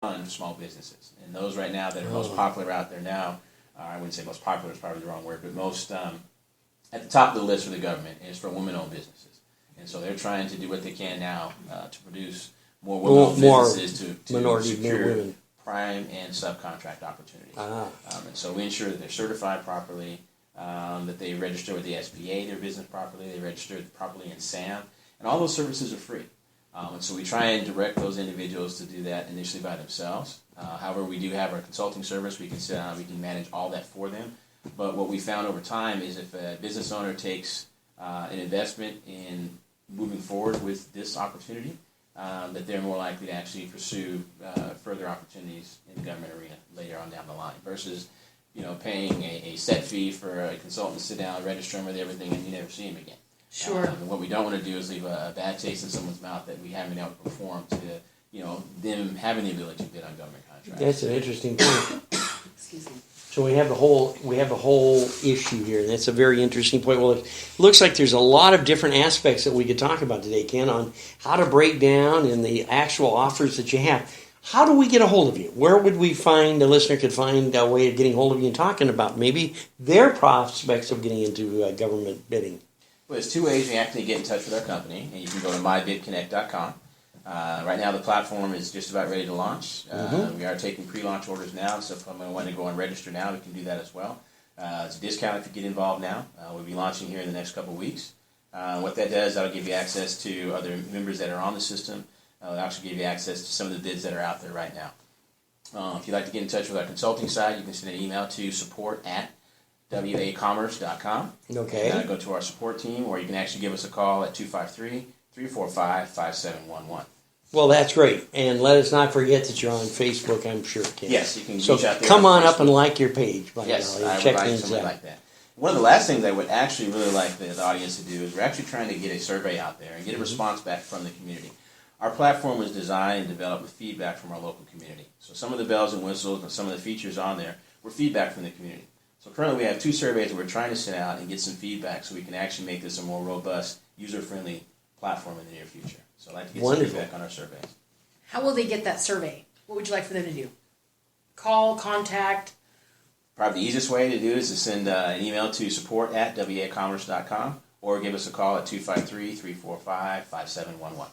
run small businesses. And those right now that are most popular out there now, I wouldn't say most popular is probably the wrong word, but most at the top of the list for the government is for women-owned businesses. And so they're trying to do what they can now to produce more women-owned businesses to secure prime and subcontract opportunities. And so we ensure that they're certified properly, that they register with the SBA, their business properly, they register properly in SAM, and all those services are free. And so we try and direct those individuals to do that initially by themselves. However, we do have our consulting service. We can sit down, we can manage all that for them. But what we found over time is if a business owner takes an investment in moving forward with this opportunity, that they're more likely to actually pursue further opportunities in the government arena later on down the line versus paying a set fee for a consultant to sit down, register them with everything, and you never see them again. Sure. And what we don't want to do is leave a bad taste in someone's mouth that we haven't been able to perform to them having the ability to bid on government contracts. That's an interesting point. Excuse me. So we have the whole issue here. That's a very interesting point. Well, it looks like there's a lot of different aspects that we could talk about today, Ken, on how to break down and the actual offers that you have. How do we get a hold of you? Where would we find, the listener could find a way of getting hold of you and talking about maybe their prospects of getting into government bidding? Well, there's two ways you actually get in touch with our company, and you can go to mybidconnect.com. Right now, the platform is just about ready to launch. We are taking pre-launch orders now, so if someone want to go and register now, we can do that as well. It's a discount if you get involved now. We'll be launching here in the next couple of weeks. What that does, that'll give you access to other members that are on the system. It'll actually give you access to some of the bids that are out there right now. If you'd like to get in touch with our consulting side, you can send an email to support@wacommerce.com. Okay. And, go to our support team, or you can actually give us a call at 253-345-5711. Well, that's great. And let us not forget that you're on Facebook, I'm sure, Ken. Yes, you can reach so out there. Come on up and like your page. Yes, I would check like things something out. like that. One of the last things I would actually really like the audience to do is we're actually trying to get a survey out there and get a response back from the community. Our platform was designed and developed with feedback from our local community. So some of the bells and whistles and some of the features on there were feedback from the community. So currently we have 2 surveys that we're trying to send out and get some feedback so we can actually make this a more robust, user-friendly platform in the near future. So I'd like to get some feedback on our surveys. How will they get that survey? What would you like for them to do? Call, contact? Probably the easiest way to do it is to send an email to support@wacommerce.com or give us a call at 253-345-5711.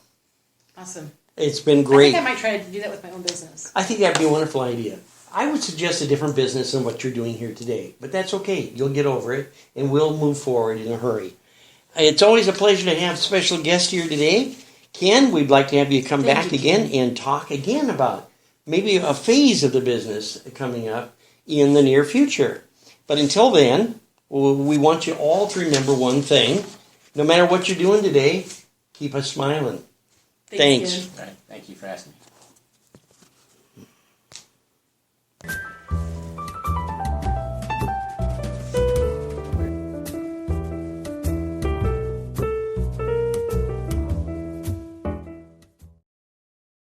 Awesome. It's been great. I think I might try to do that with my own business. I think that'd be a wonderful idea. I would suggest a different business than what you're doing here today, but that's okay. You'll get over it, and we'll move forward in a hurry. It's always a pleasure to have special guests here today. Ken, we'd like to have you come back again and talk again about maybe a phase of the business coming up in the near future. But until then, we want you all to remember one thing. No matter what you're doing today, keep us smiling. Thanks. All right. Thank you for asking me.